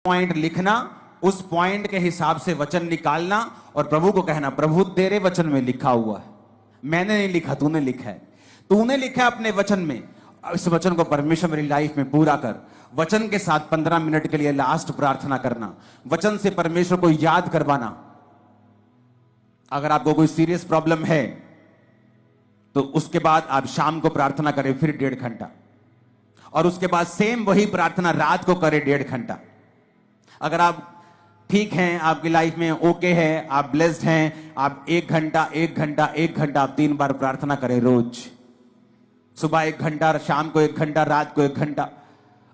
Point लिखना, उस point के हिसाब से वचन निकालना और प्रभु को कहना, प्रभु तेरे वचन में लिखा हुआ है, मैंने नहीं लिखा, तूने लिखा है, तूने लिखा है अपने वचन में, इस वचन को परमेश्वर मेरी लाइफ में पूरा कर। वचन के साथ 15 मिनट के लिए लास्ट प्रार्थना करना, वचन से परमेश्वर को याद करवाना। अगर आपको कोई सीरियस प्रॉब्लम है तो उसके बाद आप शाम को प्रार्थना करें फिर 1.5 घंटा, और उसके बाद सेम वही प्रार्थना रात को करें 1.5 घंटा। अगर आप ठीक हैं, आपकी लाइफ में ओके है, आप ब्लेस्ड हैं, आप 1 घंटा 1 घंटा 1 घंटा आप 3 बार प्रार्थना करें रोज। सुबह 1 घंटा, शाम को 1 घंटा, रात को 1 घंटा।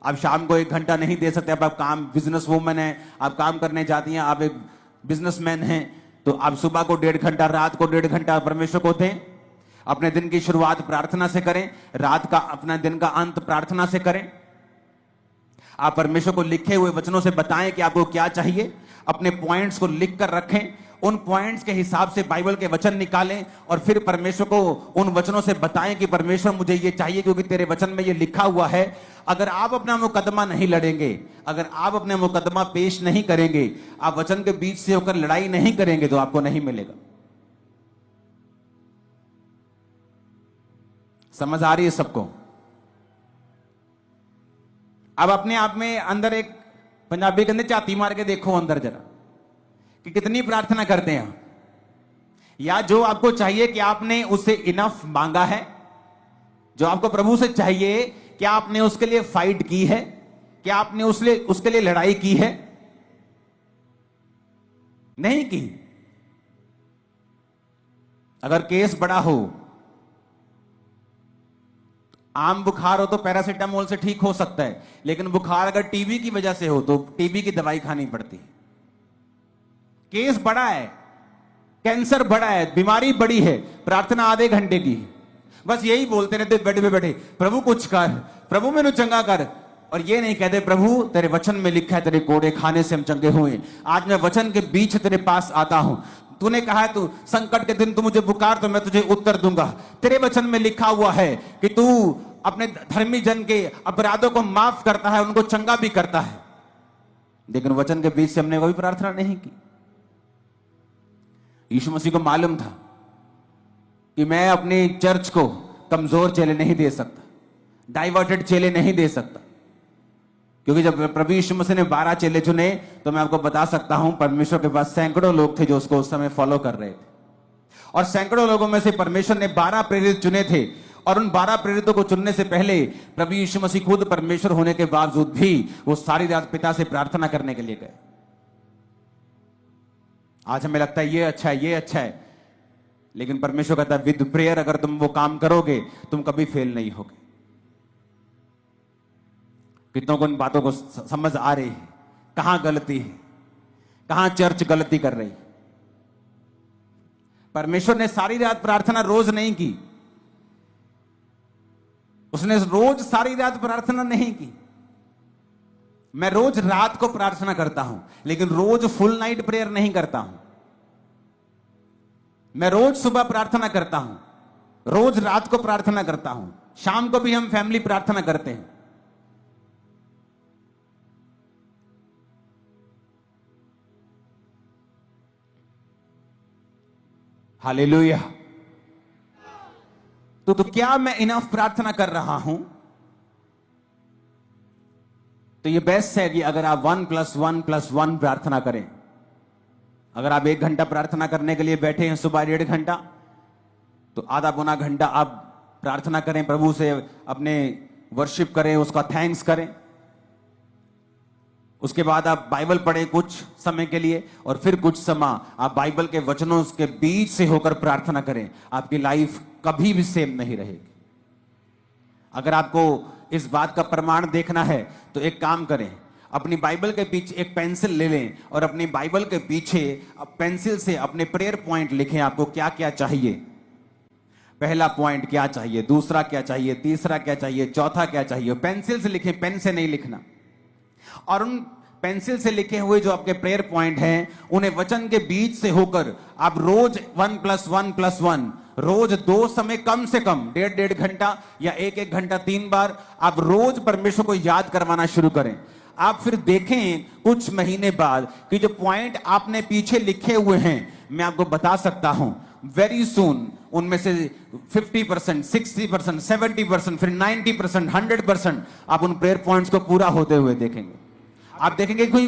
आप शाम को 1 घंटा नहीं दे सकते, अब आप काम, बिजनेस वूमन है, आप काम करने जाती हैं, आप एक बिजनेसमैन हैं, तो आप सुबह को 1.5 घंटा, रात को 1.5 घंटा परमेश्वर को दें। अपने दिन की शुरुआत प्रार्थना से करें, रात का अपना दिन का अंत प्रार्थना से करें। आप परमेश्वर को लिखे हुए वचनों से बताएं कि आपको क्या चाहिए, अपने पॉइंट्स को लिख कर रखें, उन पॉइंट्स के हिसाब से बाइबल के वचन निकालें और फिर परमेश्वर को उन वचनों से बताएं कि परमेश्वर मुझे ये चाहिए क्योंकि तेरे वचन में ये लिखा हुआ है। अगर आप अपना मुकदमा नहीं लड़ेंगे, अगर आप अपने मुकदमा पेश नहीं करेंगे, आप वचन के बीच से होकर लड़ाई नहीं करेंगे तो आपको नहीं मिलेगा। समझ आ रही है सबको? अब अपने आप में अंदर एक पंजाबी के अंदर झाती मार के देखो अंदर जरा कि कितनी प्रार्थना करते हैं, या जो आपको चाहिए कि आपने उससे इनफ मांगा है, जो आपको प्रभु से चाहिए क्या आपने उसके लिए फाइट की है, क्या आपने उसके लिए लड़ाई की है? नहीं की। अगर केस बड़ा हो, आम बुखार हो तो पैरासीटामोल से ठीक हो सकता है, लेकिन बुखार अगर टीबी की वजह से हो तो टीबी की दवाई खानी पड़ती है। केस बड़ा है, कैंसर बड़ा है, बीमारी बड़ी है, प्रार्थना आधे घंटे की, बस यही बोलते रहते बेटे पे बैठे, प्रभु कुछ कर, प्रभु मैंने चंगा कर, और ये नहीं कहते प्रभु तेरे वचन में लिखा है तेरे कोड़े खाने से हम चंगे हुए। आज मैं वचन के बीच तेरे पास आता हूं, तूने कहा है तू संकट के दिन तू मुझे पुकार तो मैं तुझे उत्तर दूंगा। तेरे वचन में लिखा हुआ है कि तू अपने धर्मी जन के अपराधों को माफ करता है, उनको चंगा भी करता है, लेकिन वचन के बीच से हमने कोई प्रार्थना नहीं की। यीशु मसीह को मालूम था कि मैं अपनी चर्च को कमजोर चेले नहीं दे सकता, डाइवर्टेड चेले नहीं दे सकता, क्योंकि जब प्रभु यीशु मसीह ने 12 चेले चुने तो मैं आपको बता सकता हूं परमेश्वर के पास सैकड़ों लोग थे जो उसको उस समय फॉलो कर रहे थे, और सैकड़ों लोगों में से परमेश्वर ने 12 प्रेरित चुने थे, और उन 12 प्रेरितों को चुनने से पहले प्रभु यीशु मसीह खुद परमेश्वर होने के बावजूद भी वो सारी रात पिता से प्रार्थना करने के लिए गए। आज हमें लगता है ये अच्छा है, ये अच्छा है, लेकिन परमेश्वर कहता है विद प्रेयर अगर तुम वो काम करोगे तुम कभी फेल नहीं होगे। कितनों को इन बातों को समझ आ रही है? कहां गलती है, कहां चर्च गलती कर रही? परमेश्वर ने सारी रात प्रार्थना रोज नहीं की, उसने रोज सारी रात प्रार्थना नहीं की। मैं रोज रात को प्रार्थना करता हूं, लेकिन रोज फुल नाइट प्रेयर नहीं करता हूं। मैं रोज सुबह प्रार्थना करता हूं, रोज रात को प्रार्थना करता हूं, शाम को भी हम फैमिली प्रार्थना करते हैं। हालेलुया। तो क्या मैं इनफ प्रार्थना कर रहा हूं? तो ये बेस्ट है कि अगर आप 1+1+1 प्रार्थना करें। अगर आप 1 घंटा प्रार्थना करने के लिए बैठे हैं सुबह 1.5 घंटा, तो आधा पौना घंटा आप प्रार्थना करें, प्रभु से अपने वर्शिप करें, उसका थैंक्स करें। उसके बाद आप बाइबल पढ़ें कुछ समय के लिए, और फिर कुछ समय आप बाइबल के वचनों के बीच से होकर प्रार्थना करें। आपकी लाइफ कभी भी सेम नहीं रहेगी। अगर आपको इस बात का प्रमाण देखना है तो एक काम करें, अपनी बाइबल के पीछे एक पेंसिल ले लें और अपनी बाइबल के पीछे पेंसिल से अपने प्रेयर पॉइंट लिखें, आपको क्या क्या चाहिए। पहला पॉइंट क्या चाहिए, दूसरा क्या चाहिए, तीसरा क्या चाहिए, चौथा क्या चाहिए। पेंसिल से लिखें, पेन से नहीं लिखना। और उन पेंसिल से लिखे हुए जो आपके प्रेयर पॉइंट हैं, उन्हें वचन के बीच से होकर आप रोज 1+1+1 रोज 2 समय कम से कम 1.5 घंटा या 1-1 घंटा 3 बार आप रोज परमेश्वर को याद करवाना शुरू करें। आप फिर देखें कुछ महीने बाद कि जो पॉइंट आपने पीछे लिखे हुए हैं, मैं आपको बता सकता हूं वेरी सून उनमें से 50%, 60%, 70%, फिर 90%, 100% आप उन प्रेयर पॉइंट्स को पूरा होते हुए देखेंगे। आप देखेंगे कोई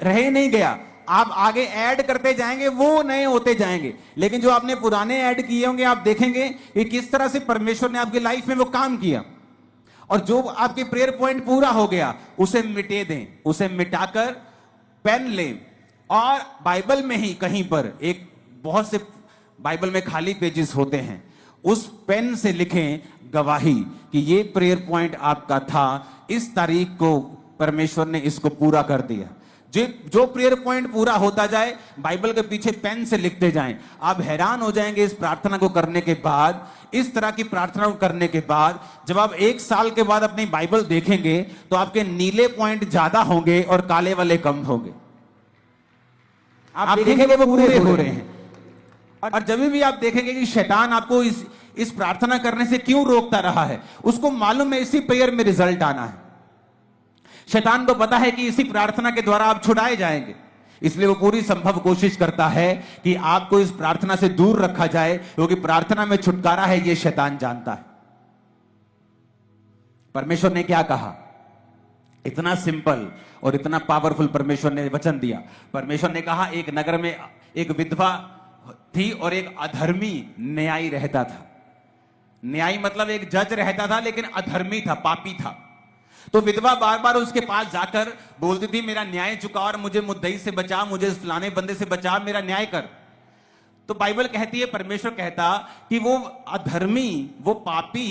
रह ही नहीं गया, आप आगे ऐड करते जाएंगे, वो नए होते जाएंगे। लेकिन जो आपने पुराने ऐड किए होंगे, आप देखेंगे कि किस तरह से परमेश्वर ने आपकी लाइफ में वो काम किया। और जो आपके प्रेयर पॉइंट पूरा हो गया, उसे मिटे दें, उसे मिटाकर पेन लें और बाइबल में ही कहीं पर एक बहुत से बाइबल में खाली पेजेस होते हैं, उस पेन से लिखें गवाही कि ये प्रेयर पॉइंट आपका था, इस तारीख को परमेश्वर ने इसको पूरा कर दिया। जो प्रेयर पॉइंट पूरा होता जाए, बाइबल के पीछे पेन से लिखते जाएं। आप हैरान हो जाएंगे इस प्रार्थना को करने के बाद, इस तरह की प्रार्थना को करने के बाद, जब आप 1 साल के बाद अपनी बाइबल देखेंगे तो आपके नीले पॉइंट ज्यादा होंगे और काले वाले कम होंगे। आप देखेंगे वो पूरे हो रहे हैं। और जब भी आप देखेंगे कि शैतान आपको इस प्रार्थना करने से क्यों रोकता रहा है, उसको मालूम है इसी प्रेयर में रिजल्ट आना है। शैतान को पता है कि इसी प्रार्थना के द्वारा आप छुड़ाए जाएंगे, इसलिए वो पूरी संभव कोशिश करता है कि आपको इस प्रार्थना से दूर रखा जाए, क्योंकि प्रार्थना में छुटकारा है, ये शैतान जानता है। परमेश्वर ने क्या कहा, इतना सिंपल और इतना पावरफुल परमेश्वर ने वचन दिया। परमेश्वर ने कहा एक नगर में एक विधवा थी और एक अधर्मी न्यायी रहता था। न्यायी मतलब एक जज रहता था, लेकिन अधर्मी था, पापी था। तो विधवा बार बार उसके पास जाकर बोलती थी मेरा न्याय चुका और मुझे मुद्दई से बचा, मुझे इस फलाने बंदे से बचा, मेरा न्याय कर। तो बाइबल कहती है, परमेश्वर कहता कि वो अधर्मी, वो पापी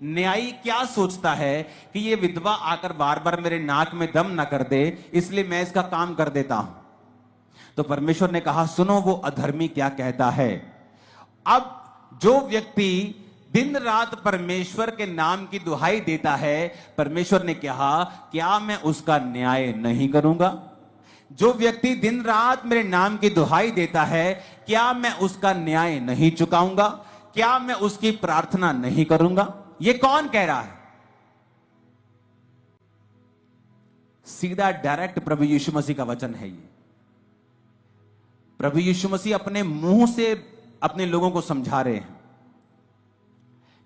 न्यायी क्या सोचता है कि ये विधवा आकर बार बार मेरे नाक में दम ना कर दे, इसलिए मैं इसका काम कर देता हूं। तो परमेश्वर ने कहा सुनो वो अधर्मी क्या कहता है। अब जो व्यक्ति दिन रात परमेश्वर के नाम की दुहाई देता है, परमेश्वर ने कहा क्या मैं उसका न्याय नहीं करूंगा? जो व्यक्ति दिन रात मेरे नाम की दुहाई देता है, क्या मैं उसका न्याय नहीं चुकाऊंगा? क्या मैं उसकी प्रार्थना नहीं करूंगा? ये कौन कह रहा है? सीधा डायरेक्ट प्रभु यीशु मसीह का वचन है ये। प्रभु यीशु मसीह अपने मुंह से अपने लोगों को समझा रहे हैं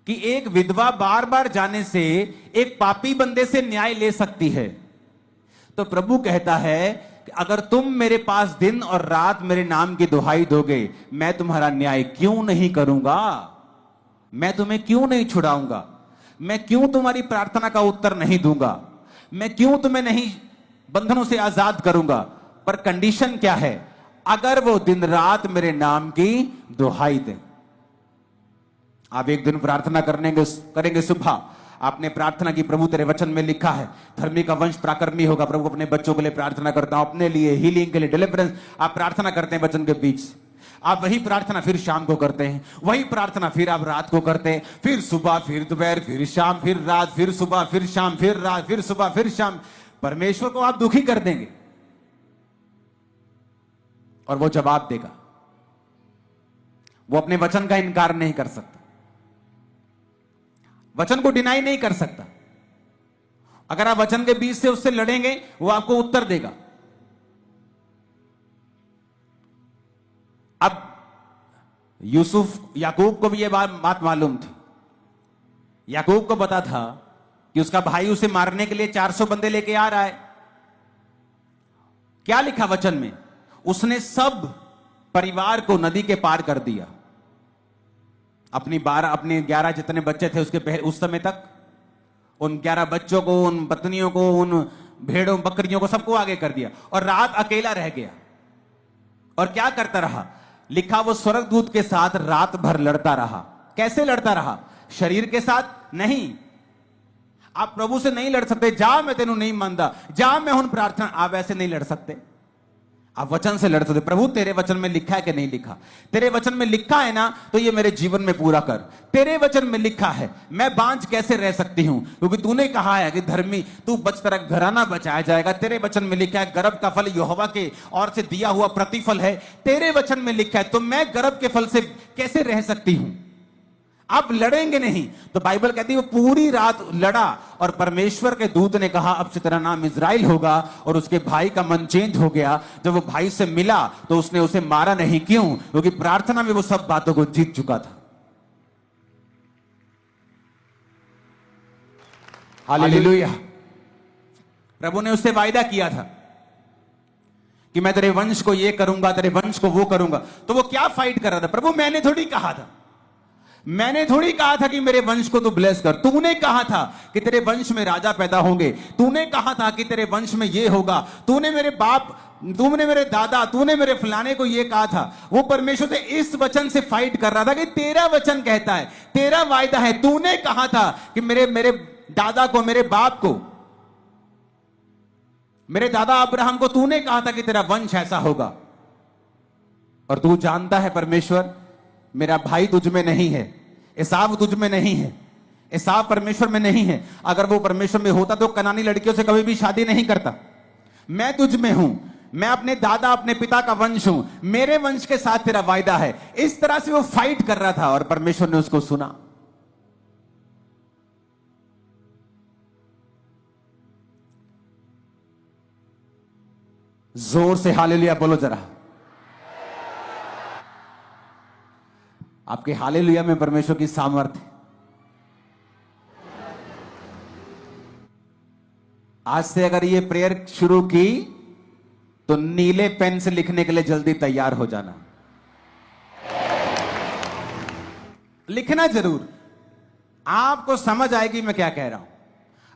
कि एक विधवा बार बार जाने से एक पापी बंदे से न्याय ले सकती है। तो प्रभु कहता है कि अगर तुम मेरे पास दिन और रात मेरे नाम की दुहाई दोगे, मैं तुम्हारा न्याय क्यों नहीं करूंगा? मैं तुम्हें क्यों नहीं छुड़ाऊंगा? मैं क्यों तुम्हारी प्रार्थना का उत्तर नहीं दूंगा? मैं क्यों तुम्हें नहीं बंधनों से आजाद करूंगा? पर कंडीशन क्या है? अगर वो दिन रात मेरे नाम की दुहाई दे। आप एक दिन प्रार्थना करेंगे सुबह, आपने प्रार्थना की प्रभु तेरे वचन में लिखा है धर्मी का वंश पराक्रमी होगा। प्रभु अपने बच्चों के लिए प्रार्थना करता हूं, अपने लिए हीलिंग के लिए, डिलीवरेंस। आप प्रार्थना करते हैं वचन के बीच, आप वही प्रार्थना फिर शाम को करते हैं, वही प्रार्थना फिर आप रात को करते हैं, फिर सुबह, फिर दोपहर, फिर शाम, फिर रात, फिर सुबह, फिर शाम, फिर रात, फिर सुबह, फिर शाम। परमेश्वर को आप दुखी कर देंगे और वो जवाब देगा। वो अपने वचन का इनकार नहीं कर सकता, वचन को डिनाई नहीं कर सकता। अगर आप वचन के बीच से उससे लड़ेंगे, वो आपको उत्तर देगा। अब याकूब को भी यह बात मालूम थी। याकूब को पता था कि उसका भाई उसे मारने के लिए 400 बंदे लेके आ रहा है। क्या लिखा वचन में? उसने सब परिवार को नदी के पार कर दिया। अपने 11 जितने बच्चे थे उसके उस समय तक, उन 11 बच्चों को, उन पत्नियों को, उन भेड़ों बकरियों को, सबको आगे कर दिया और रात अकेला रह गया। और क्या करता रहा? लिखा वो स्वर्गदूत के साथ रात भर लड़ता रहा। कैसे लड़ता रहा? शरीर के साथ नहीं। आप प्रभु से नहीं लड़ सकते, जा मैं तेनू नहीं मानता, जा मैं हूं प्रार्थना, आप ऐसे नहीं लड़ सकते। आप वचन से लड़ सकते। प्रभु तेरे वचन में लिखा है कि नहीं लिखा? तेरे वचन में लिखा है ना, तो ये मेरे जीवन में पूरा कर। तेरे वचन में लिखा है, मैं बांझ कैसे रह सकती हूं? क्योंकि तूने कहा है कि धर्मी तू बच, तेरा घराना बचाया जाएगा। तेरे वचन में लिखा है गर्भ का फल यहोवा के और से दिया हुआ प्रतिफल है। तेरे वचन में लिखा है, तो मैं गर्भ के फल से कैसे रह सकती हूं? आप लड़ेंगे नहीं। तो बाइबल कहती है वो पूरी रात लड़ा और परमेश्वर के दूत ने कहा अब से तेरा नाम इज़राइल होगा, और उसके भाई का मन चेंज हो गया। जब वो भाई से मिला तो उसने उसे मारा नहीं। क्यों? क्योंकि प्रार्थना में वो सब बातों को जीत चुका था। हालेलुया। प्रभु ने उससे वायदा किया था कि मैं तेरे वंश को ये करूंगा, तेरे वंश को वो करूंगा। तो वो क्या फाइट कर रहा था? प्रभु मैंने थोड़ी कहा था, मैंने थोड़ी कहा था कि मेरे वंश को तू ब्लेस कर। तूने कहा था कि तेरे वंश में राजा पैदा होंगे, तूने कहा था कि तेरे वंश में ये होगा, तूने मेरे बाप, तूने मेरे दादा, तूने मेरे फलाने को ये कहा था। वो परमेश्वर से इस वचन से फाइट कर रहा था कि तेरा वचन कहता है, तेरा वायदा है, तूने कहा था कि मेरे दादा को, मेरे बाप को, मेरे दादा अब्राहम को तूने कहा था कि तेरा वंश ऐसा होगा। और तू जानता है परमेश्वर, मेरा भाई तुझ में नहीं है, एसाव तुझ में नहीं है, एसाव परमेश्वर में नहीं है। अगर वो परमेश्वर में होता तो कनानी लड़कियों से कभी भी शादी नहीं करता। मैं तुझ में हूं, मैं अपने दादा, अपने पिता का वंश हूं, मेरे वंश के साथ तेरा वायदा है। इस तरह से वो फाइट कर रहा था और परमेश्वर ने उसको सुना। जोर से हालेलुया बोलो जरा। आपके हालेलुया में परमेश्वर की सामर्थ्य। आज से अगर ये प्रेयर शुरू की तो नीले पेन से लिखने के लिए जल्दी तैयार हो जाना। लिखना जरूर, आपको समझ आएगी मैं क्या कह रहा हूं।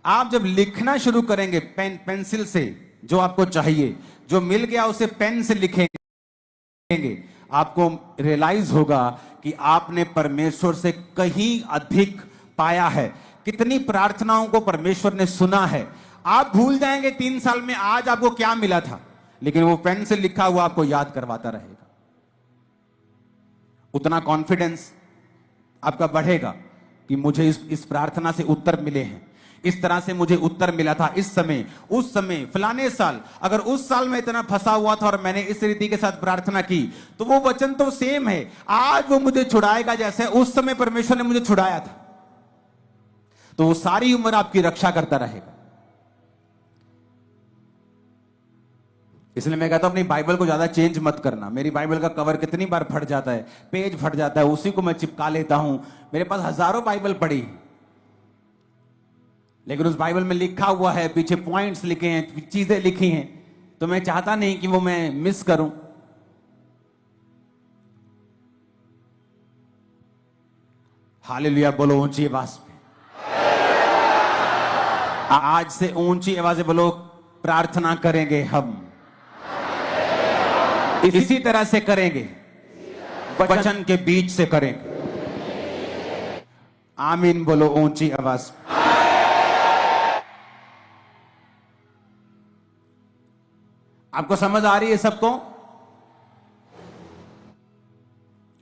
आप जब लिखना शुरू करेंगे पेंसिल से, जो आपको चाहिए, जो मिल गया उसे पेन से लिखेंगे, आपको रियलाइज होगा कि आपने परमेश्वर से कहीं अधिक पाया है। कितनी प्रार्थनाओं को परमेश्वर ने सुना है। आप भूल जाएंगे 3 साल में आज आपको क्या मिला था, लेकिन वो पेन से लिखा हुआ आपको याद करवाता रहेगा। उतना कॉन्फिडेंस आपका बढ़ेगा कि मुझे इस प्रार्थना से उत्तर मिले हैं, इस तरह से मुझे उत्तर मिला था इस समय, उस समय, फलाने साल। अगर उस साल में इतना फंसा हुआ था और मैंने इस रीति के साथ प्रार्थना की, तो वो वचन तो सेम है। आज वो मुझे छुड़ाएगा जैसे उस समय परमेश्वर ने मुझे छुड़ाया था। तो वो सारी उम्र आपकी रक्षा करता रहेगा। इसलिए मैं कहता हूं अपनी बाइबल को ज्यादा चेंज मत करना। मेरी बाइबल का कवर कितनी बार फट जाता है, पेज फट जाता है, उसी को मैं चिपका लेता हूं। मेरे पास हजारों बाइबल पड़ी, लेकिन उस बाइबल में लिखा हुआ है, पीछे पॉइंट्स लिखे हैं, चीजें लिखी हैं, तो मैं चाहता नहीं कि वो मैं मिस करूं। हालेलुया बोलो ऊंची आवाज में। आज से ऊंची आवाज से बोलो, प्रार्थना करेंगे हम, इसी तरह से करेंगे, वचन के बीच से करेंगे। आमीन बोलो ऊंची आवाज। आपको समझ आ रही है सबको?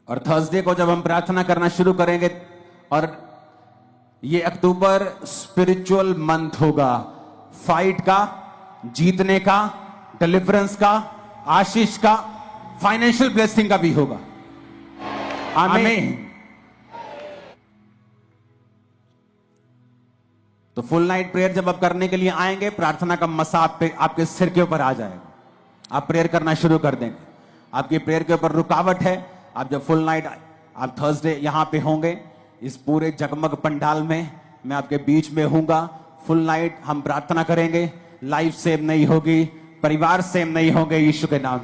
और थर्सडे को जब हम प्रार्थना करना शुरू करेंगे, और ये अक्टूबर स्पिरिचुअल मंथ होगा, फाइट का, जीतने का, डिलीवरेंस का, आशीष का, फाइनेंशियल ब्लेसिंग का भी होगा। आमीन। तो फुल नाइट प्रेयर जब आप करने के लिए आएंगे, प्रार्थना का मसा आपके सिर के ऊपर आ जाएगा। आप प्रेयर करना शुरू कर देंगे। आपकी प्रेयर के ऊपर रुकावट है। आप जब फुल नाइट, आप थर्सडे यहां पे होंगे, इस पूरे जगमग पंडाल में मैं आपके बीच में हूंगा। फुल नाइट हम प्रार्थना करेंगे। लाइफ सेव नहीं होगी, परिवार सेव नहीं होंगे, यीशु के नाम।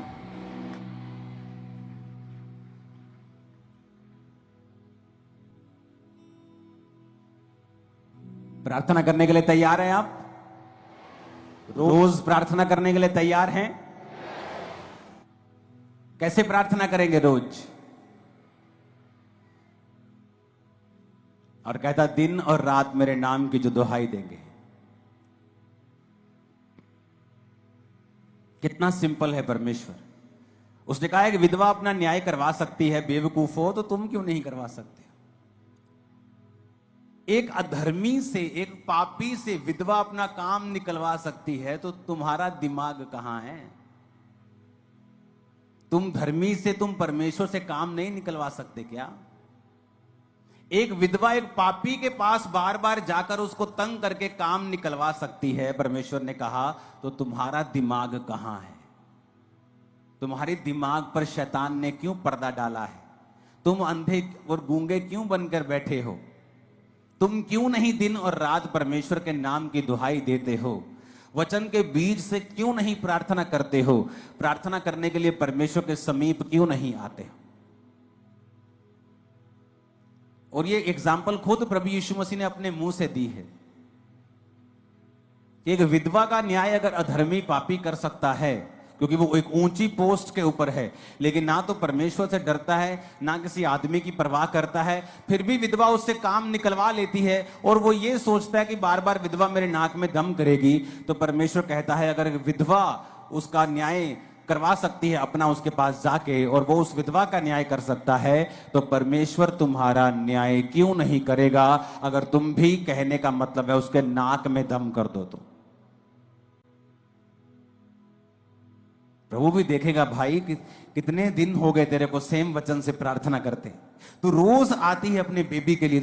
प्रार्थना करने के लिए तैयार हैं आप? रोज प्रार्थना करने के लिए तैयार हैं? कैसे प्रार्थना करेंगे रोज? और कहता दिन और रात मेरे नाम की जो दुहाई देंगे। कितना सिंपल है परमेश्वर। उसने कहा है कि विधवा अपना न्याय करवा सकती है, बेवकूफ हो तो तुम क्यों नहीं करवा सकते? एक अधर्मी से, एक पापी से विधवा अपना काम निकलवा सकती है, तो तुम्हारा दिमाग कहां है? तुम धर्मी से, तुम परमेश्वर से काम नहीं निकलवा सकते क्या? एक विधवा एक पापी के पास बार बार जाकर उसको तंग करके काम निकलवा सकती है। परमेश्वर ने कहा तो तुम्हारा दिमाग कहां है? तुम्हारे दिमाग पर शैतान ने क्यों पर्दा डाला है? तुम अंधे और गूंगे क्यों बनकर बैठे हो? तुम क्यों नहीं दिन और रात परमेश्वर के नाम की दुहाई देते हो? वचन के बीज से क्यों नहीं प्रार्थना करते हो? प्रार्थना करने के लिए परमेश्वर के समीप क्यों नहीं आते हो? और ये एग्जाम्पल खुद प्रभु यीशु मसीह ने अपने मुंह से दी है। एक विधवा का न्याय अगर अधर्मी पापी कर सकता है, क्योंकि वो एक ऊंची पोस्ट के ऊपर है, लेकिन ना तो परमेश्वर से डरता है ना किसी आदमी की परवाह करता है, फिर भी विधवा उससे काम निकलवा लेती है और वो ये सोचता है कि बार बार विधवा मेरे नाक में दम करेगी, तो परमेश्वर कहता है अगर विधवा उसका न्याय करवा सकती है अपना उसके पास जाके, और वो उस विधवा का न्याय कर सकता है, तो परमेश्वर तुम्हारा न्याय क्यों नहीं करेगा? अगर तुम भी कहने का मतलब है उसके नाक में दम कर दो तो प्रभु भी देखेगा भाई कि कितने दिन हो गए तेरे को सेम वचन से प्रार्थना करते, तू रोज आती है अपने बेबी के लिए।